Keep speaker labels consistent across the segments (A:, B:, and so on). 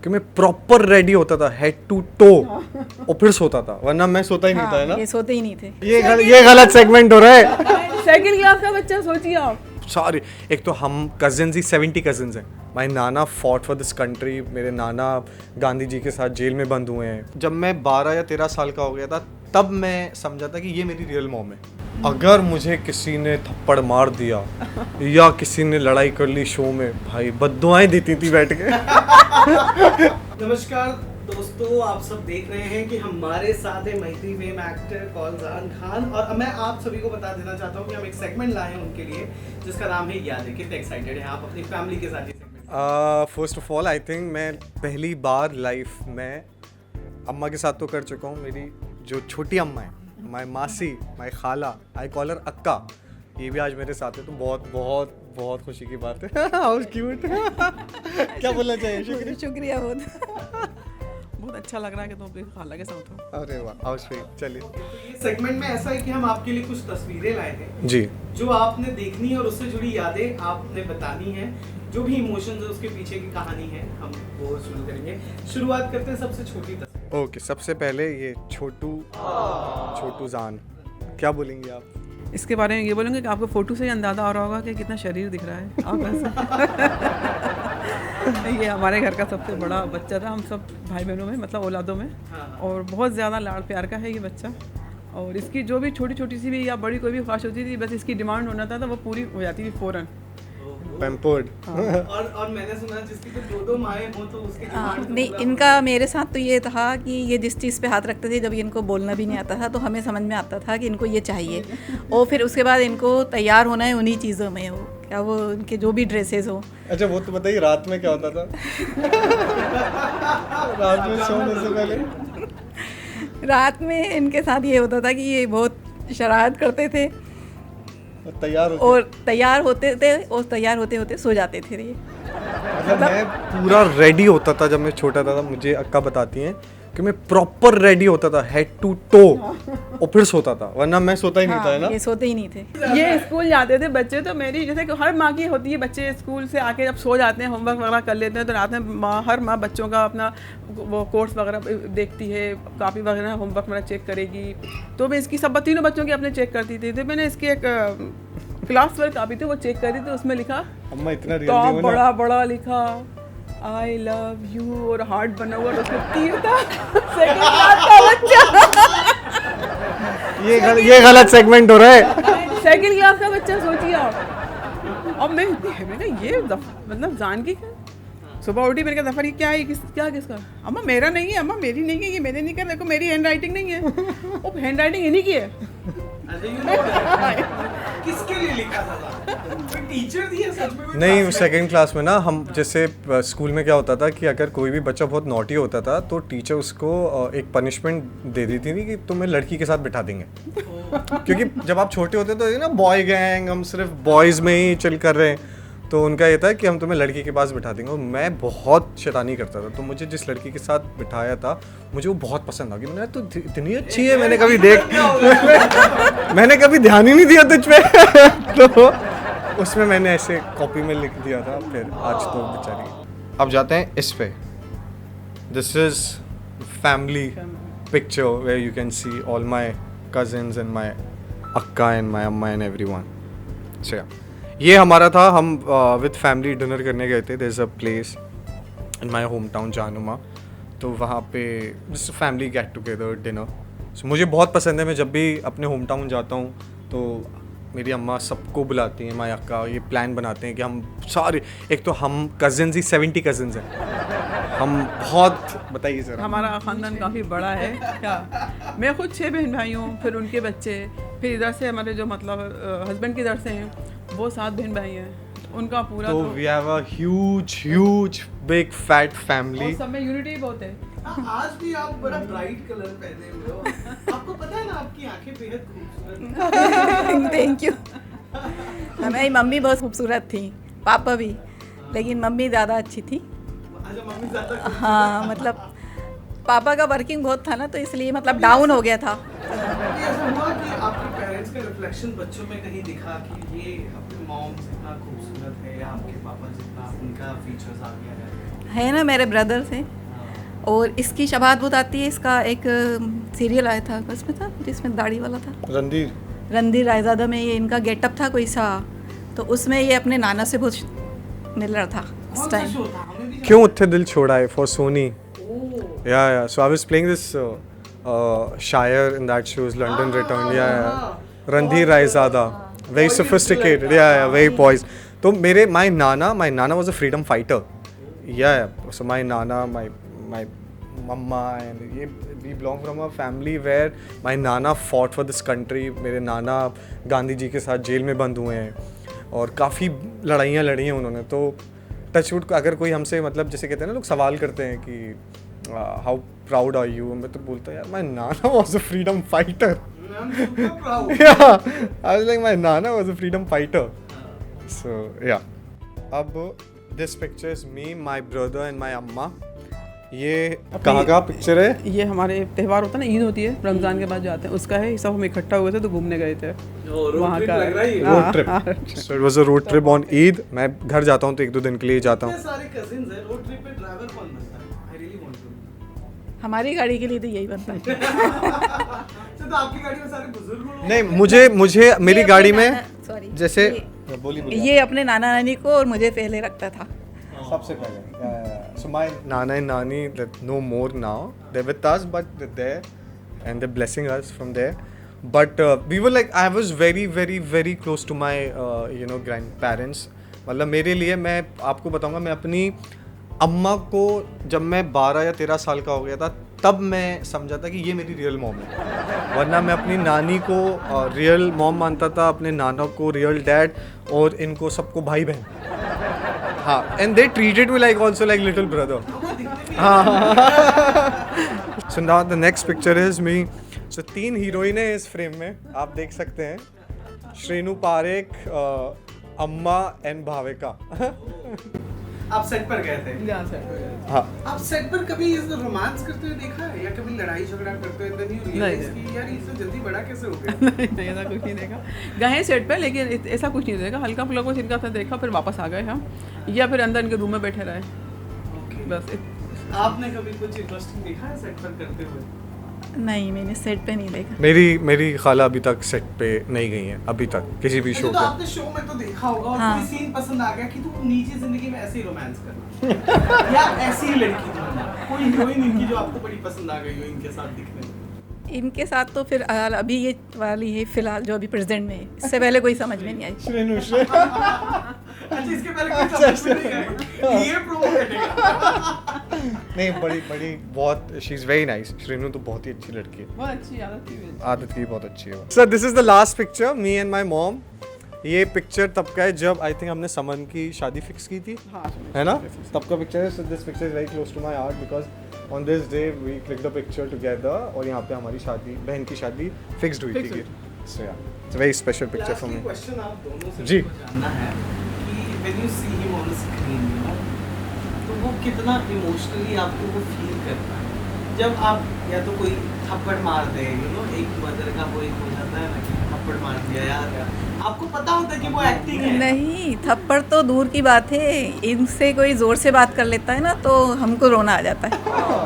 A: कि मैं proper ready होता था हेड टू टो और फिर सोता था, वरना मैं सोता ही नहीं था, है ना?
B: ये सोते ही नहीं थे।
A: ये गलत सेगमेंट हो रहा है।
C: सेकंड क्लास का बच्चा, सोचिए आप।
A: सॉरी, एक तो हम कजिन्स ही 70 कजिन्स हैं। My Nana fought for this country. मेरे नाना गांधी जी के साथ जेल में बंद हुए हैं। जब मैं 12 या 13 साल का हो गया था तब मैं समझा था कि ये मेरी रियल मॉम है। अगर मुझे किसी ने थप्पड़ मार दिया या किसी ने लड़ाई कर ली शो में, भाई बद्दुआएं देती थी बैठ के।
D: नमस्कार दोस्तों, आप सब देख रहे हैं कि हमारे साथ है महिती फेम एक्टर कौलजान खान, और मैं आप सभी को बता देना चाहता हूं कि हम एक सेगमेंट लाए हैं उनके लिए जिसका नाम है यादें। कितने एक्साइटेड हैं आप अपनी फैमिली के साथ ये segment?
A: First of all I think मैं पहली बार लाइफ में अम्मा के साथ तो कर चुका हूँ। मेरी जो छोटी अम्मा है, माय मासी, माय खाला, आई कॉल हर अक्का, ये भी आज मेरे साथ है, तो बहुत बहुत बहुत खुशी की बात है। How cute. क्या बोलना चाहिए? शुक्रिया।
B: शुक्रिया बहुत।
C: बहुत अच्छा लग रहा है कि तुम अपनी खाला के साथ हो।
A: अरे वाह, हाउ स्वीट। चलिए,
D: ये सेगमेंट में ऐसा है कि हम आपके लिए कुछ तस्वीरें लाए हैं
A: जी,
D: जो आपने देखनी है और उससे जुड़ी यादें आपने बतानी है। जो भी इमोशंस है उसके पीछे की कहानी है, हम वो शुरू करेंगे। शुरुआत करते हैं सबसे छोटी तस्वीर।
A: ओके। सबसे पहले ये छोटू जान, क्या बोलेंगे आप?
C: इसके बारे में ये बोलेंगे कि आपको फोटो से ही अंदाजा हो रहा होगा कि कितना शरीर दिख रहा है आप ऐसे। ये हमारे घर का सबसे बड़ा बच्चा था, हम सब भाई बहनों में, मतलब औलादों में, और बहुत ज़्यादा लाड़ प्यार का है ये बच्चा। और इसकी जो भी छोटी छोटी सी भी या बड़ी कोई भी ख्वाहिश होती थी, बस इसकी डिमांड होना था तो वो पूरी हो जाती थी फ़ौरन।
A: पैम्पर्ड।
D: और मैंने सुना जिसकी तो दो माएँ हो तो उसके डिमांड
B: नहीं, इनका मेरे साथ तो ये था कि ये जिस चीज़ पे हाथ रखते थे, जब इनको बोलना भी नहीं आता था तो हमें समझ में आता था कि इनको ये चाहिए, और फिर उसके बाद इनको तैयार होना है उन्हीं चीज़ों में हो, क्या वो उनके जो भी ड्रेसेस हो।
A: अच्छा, वो तो बताइए, रात में क्या होता था? रात में सोने से पहले
B: रात में इनके साथ ये होता था कि ये बहुत शरारत करते थे और तैयार होते होते सो जाते थे ये।
A: मतलब मैं पूरा रेडी होता था जब मैं छोटा था। मुझे अक्का बताती हैं कि मैं प्रॉपर रेडी होता था हेड टू टो और फिर सोता था, वरना मैं सोता ही नहीं था, है ना?
B: ये सोते ही नहीं थे।
C: ये स्कूल जाते थे बच्चे, तो मेरी जैसे कि हर माँ की होती है, बच्चे स्कूल से आके जब सो जाते हैं, होमवर्क वगैरह कर लेते हैं, तो रात में हर माँ बच्चों का अपना वो कोर्स वगैरह देखती है, कापी वगैरह होमवर्क वगैरह चेक करेगी। तो मैं इसकी सब तीनों बच्चों की अपने चेक करती थी। तो मैंने इसकी एक क्लास वर्क कापी थी, वो चेक करी थी, उसमें लिखा,
A: अम्मा इतना
C: तो बड़ा बड़ा लिखा आई लव यू और हार्ट बना हुआ, उसमें तीर था। सेकंड क्लास का बच्चा।
A: ये गलत सेगमेंट हो रहा है।
C: सेकंड क्लास का बच्चा, सोचिए आप। अब मैंने ये मतलब जान की सुबह उठी, मैंने कहा जफर ये क्या है, क्या किसका? अम्मा मेरा नहीं है, अम्मा मेरी नहीं है, ये मैंने नहीं कर, देखो मेरी हैंड राइटिंग नहीं है। वो हैंड राइटिंग इन्हीं की है।
D: किसके लिए लिखा था? टीचर दिया सच में?
A: नहीं, सेकंड क्लास में ना, हम जैसे स्कूल में क्या होता था कि अगर कोई भी बच्चा बहुत नॉटी होता था तो टीचर उसको एक पनिशमेंट दे देती थी कि तुम्हें लड़की के साथ बिठा देंगे। क्योंकि जब आप छोटे होते तो ना बॉय गैंग, हम सिर्फ बॉयज़ में ही चिल कर रहे हैं, तो उनका ये था कि हम तुम्हें लड़की के पास बिठा देंगे। और मैं बहुत शैतानी करता था, तो मुझे जिस लड़की के साथ बिठाया था मुझे वो बहुत पसंद आ गई। मैंने तो इतनी अच्छी है, मैंने कभी मैंने कभी ध्यान ही नहीं दिया तुझ पे। तो उसमें मैंने ऐसे कॉपी में लिख दिया था, फिर आज तो बेचारी। अब जाते हैं इस पे। This is family picture where you can see all my cousins and my अक्का एंड माई अम्मा एंड एवरीवन। सो ये हमारा था, हम विद फैमिली डिनर करने गए थे। There is a place in my home town Januma, तो वहाँ पे just family get together dinner. So मुझे बहुत पसंद है, मैं जब भी अपने होम टाउन जाता हूँ तो मेरी अम्मा सबको बुलाती हैं, माई अक्का, ये प्लान बनाते हैं कि हम सारे, एक तो हम कजिन्स ही 70 कजिन्स हैं हम। बहुत बताइए सर।
C: हमारा ख़ानदान काफ़ी बड़ा है। क्या, मैं खुद 6 बहन भाई हूँ, फिर उनके बच्चे, फिर इधर से हमारे जो मतलब हस्बैंड की इधर से हैं वो 7 बहन भाई हैं, उनका पूरा
A: तो we have a huge big fat family.
C: सब में यूनिटी बहुत है।
D: आज भी आप बड़ा ब्राइट कलर पहने हुए हो। आपको पता है ना, आपकी आंखें बेहद खूबसूरत।
B: Thank you. हमारी मम्मी बहुत खूबसूरत थी, पापा भी, लेकिन मम्मी ज़्यादा अच्छी थी।
D: अच्छा, मम्मी ज्यादा?
B: हाँ, मतलब पापा का वर्किंग बहुत था ना, तो इसलिए मतलब डाउन हो गया था।
D: ऐसा हुआ कि आपके पेरेंट्स का रिफ्लेक्शन बच्चों में कहीं दिखा कि ये अपनी मॉम जितना खूबसूरत है या आपके पापा जितना उनका फीचर्स आ गया है?
B: है ना, मेरे ब्रदर से। और इसकी शबात बहुत आती है। इसका एक सीरियल आया था, उसमें था जिसमें दाढ़ी वाला था, रणधीर रायजादा में ये इनका गेटअप था कोई सा, तो उसमें ये अपने नाना से बहुत मिल रहा था उस टाइम।
A: क्यों उत्थे दिल छोड़ा है फॉर सोनी। या सो आई वाज प्लेइंग दिस शायर in that shows London return. या रणधीर रायजादा, वेरी सोफिस्टिकेटेड, या वेरी पॉइज्ड। तो मेरे my Nana was a freedom fighter. या so my Nana, my mama and we belong from a family where my nana fought for this country. मेरे नाना गांधी जी के साथ jail में बंद हुए हैं और काफ़ी लड़ाइयाँ लड़ी हैं उन्होंने। तो टचवुड अगर कोई हमसे मतलब जैसे कहते हैं ना लोग सवाल करते हैं कि हाउ प्राउड आर यू, मैं तो बोलता यार my Nana was a freedom fighter. Yeah, I was like my nana was a freedom fighter. So yeah. अब this picture is me, my brother and my amma. ये कहाँ का picture है?
C: ये हमारे त्यौहार होता है ना, ईद होती है रमज़ान के बाद जो आते हैं उसका है। सब हम इकट्ठा हुए थे तो घूमने गए थे वहाँ का
A: road trip. So it was a road trip on Eid. मैं घर जाता हूँ तो 1-2 दिन के लिए जाता हूँ।
D: सारे कजिन्स हैं, रोड ट्रिप पे ड्राइवर कौन बनता है? I really want to.
B: हमारी गाड़ी के लिए तो यही बनता है।
D: तो आपकी गाड़ी में सारे बुजुर्ग लोग?
A: नहीं, मुझे मेरी गाड़ी में
B: सॉरी
A: जैसे
B: ये अपने नाना नानी को और मुझे पहले रखता था
A: सबसे पहले। So my nana and nani no more now. They're with us, but they're there and they're blessing us from there. But we were like, I was very, very, very close to my grandparents. मतलब मेरे लिए, मैं आपको बताऊंगा, मैं अपनी अम्मा को जब मैं 12 या 13 साल का हो गया था तब मैं समझा था कि ये मेरी रियल मॉम है। वरना मैं अपनी नानी को रियल मॉम मानता था, अपने नाना को रियल डैड, और इनको सबको भाई बहन। हाँ, and they treated me like also like little brother. So now the next picture is me. So 3 heroine है इस फ्रेम में, आप देख सकते हैं, श्रेनु पारेख, अम्मा एंड भाविका।
D: आप सेट पर गए थे?
A: हाँ।
D: आप सेट पर कभी रोमांस करते हुए देखा है या कभी लड़ाई झगड़ा करते हुए? नहीं रियलाइज कि यार इससे जल्दी बड़ा कैसे हो गया?
C: नहीं, ऐसा कुछ नहीं देखा। गए सेट पे लेकिन ऐसा कुछ नहीं देखा। हल्का फुल्का कुछ इनका था देखा, फिर वापस आ गए हम, या फिर अंदर इनके रूम में बैठे रहे बस।
D: आपने कभी कुछ इंटरेस्टिंग देखा है सेट पर करते हुए?
B: नहीं, मैंने सेट पे नहीं देखा।
A: मेरी खाला अभी तक सेट पे नहीं गई है अभी तक किसी भी शो
D: तो
A: पे।
D: आपने शो में तो देखा होगा और
B: हाँ।
D: कोई सीन पसंद आ गया कि तू निजी जिंदगी में ऐसे ही रोमांस करना या ऐसी ही लड़की ढूंढना, कोई हीरोइन इनकी जो आपको बड़ी पसंद आ गई हो इनके साथ दिखने में?
B: इनके साथ तो फिर अभी ये वाली है फिलहाल जो अभी प्रेजेंट में है। इससे पहले कोई समझ में नहीं आई।
D: अच्छा, इसके पहले कोई समझ में नहीं आया, ये प्रोमो करेगा।
A: नहीं, बड़ी बहुत, she is very nice. Shrenu तो बहुत ही अच्छी लड़की है,
C: बहुत अच्छी
A: आदत की बहुत अच्छी है। Sir this is the last picture, me and my mom. ये पिक्चर तब का है जब आई थिंक हमने समन की शादी फिक्स की थी, है ना? तब का पिक्चर है। So this picture is very close to my heart because on this day we click the picture together, और यहाँ पे हमारी शादी, बहन की शादी फिक्स्ड हुई थी। सो या it's a very special picture for me.
D: Question आप दोनों से
A: जी।
D: जानना है कि when you see him on the screen, you know, तो वो कितना इमोशनली आपको वो फील करता है जब आप या तो कोई थप्पड़ मार दे, यू नो, एक मदर का वो एक हो जाता है ना कि थप्पड़ मार दिया यार, आपको पता होता है कि वो एक्टिंग है? नहीं,
B: थप्पड़ तो दूर की बात है, इनसे कोई जोर से बात कर लेता है ना तो हमको रोना आ जाता है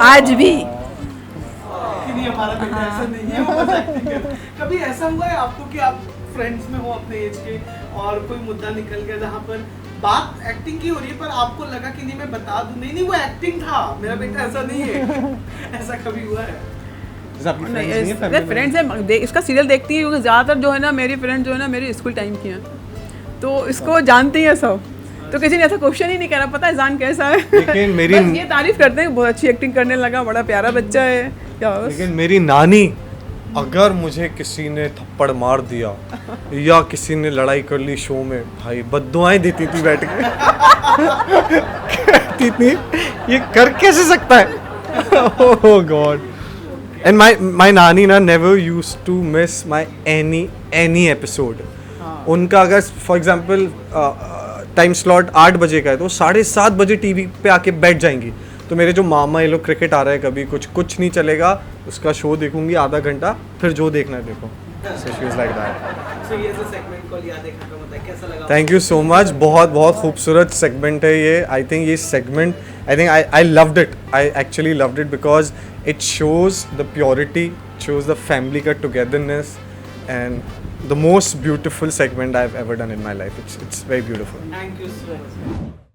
B: आज भी।
D: कि नहीं हमारा बेटा ऐसा नहीं है, वो बस एक्टिंग है। कभी ऐसा हुआ है आपको कि आप फ्रेंड्स में हो अपने एज के और कोई मुद्दा निकल गया जहाँ पर बात एक्टिंग की हो रही है पर आपको लगा कि नहीं मैं बता दूं, नहीं वो एक्टिंग था, मेरा बेटा ऐसा नहीं है? ऐसा कभी हुआ है?
C: फ्रेंड्स है, इसका सीरियल देखती है क्योंकि ज़्यादातर जो है ना मेरी फ्रेंड जो है ना मेरी स्कूल टाइम की हैं, तो इसको जानती है सब, तो किसी ने ऐसा क्वेश्चन ही नहीं करा, पता है जान कैसा है।
A: लेकिन मेरी
C: बस ये तारीफ करते हैं बहुत अच्छी एक्टिंग करने लगा, बड़ा प्यारा बच्चा है क्या।
A: लेकिन मेरी नानी, अगर मुझे किसी ने थप्पड़ मार दिया या किसी ने लड़ाई कर ली शो में, भाई बद्दुआएं देती थी बैठ के। कहती थी ये कर कैसे सकता है। ओह गॉड। एंड माय नानी ना never used to miss my any episode. उनका अगर फॉर एग्जांपल टाइम स्लॉट 8 बजे का है तो 7:30 बजे टीवी पे आके बैठ जाएंगी। तो मेरे जो मामा ये लोग क्रिकेट आ रहा है कभी कुछ नहीं चलेगा, उसका शो देखूंगी आधा घंटा, फिर जो देखना है देखो। So she was like that.
D: So ये जो सेगमेंट कॉल याद देखा, कैसा लगा?
A: Thank you so much. बहुत खूबसूरत सेगमेंट है ये। आई थिंक ये segment I think I loved it. I actually loved it because it shows the purity, shows the family ka togetherness, and the most beautiful segment I've ever done in my life. It's very beautiful.
D: Thank you so much.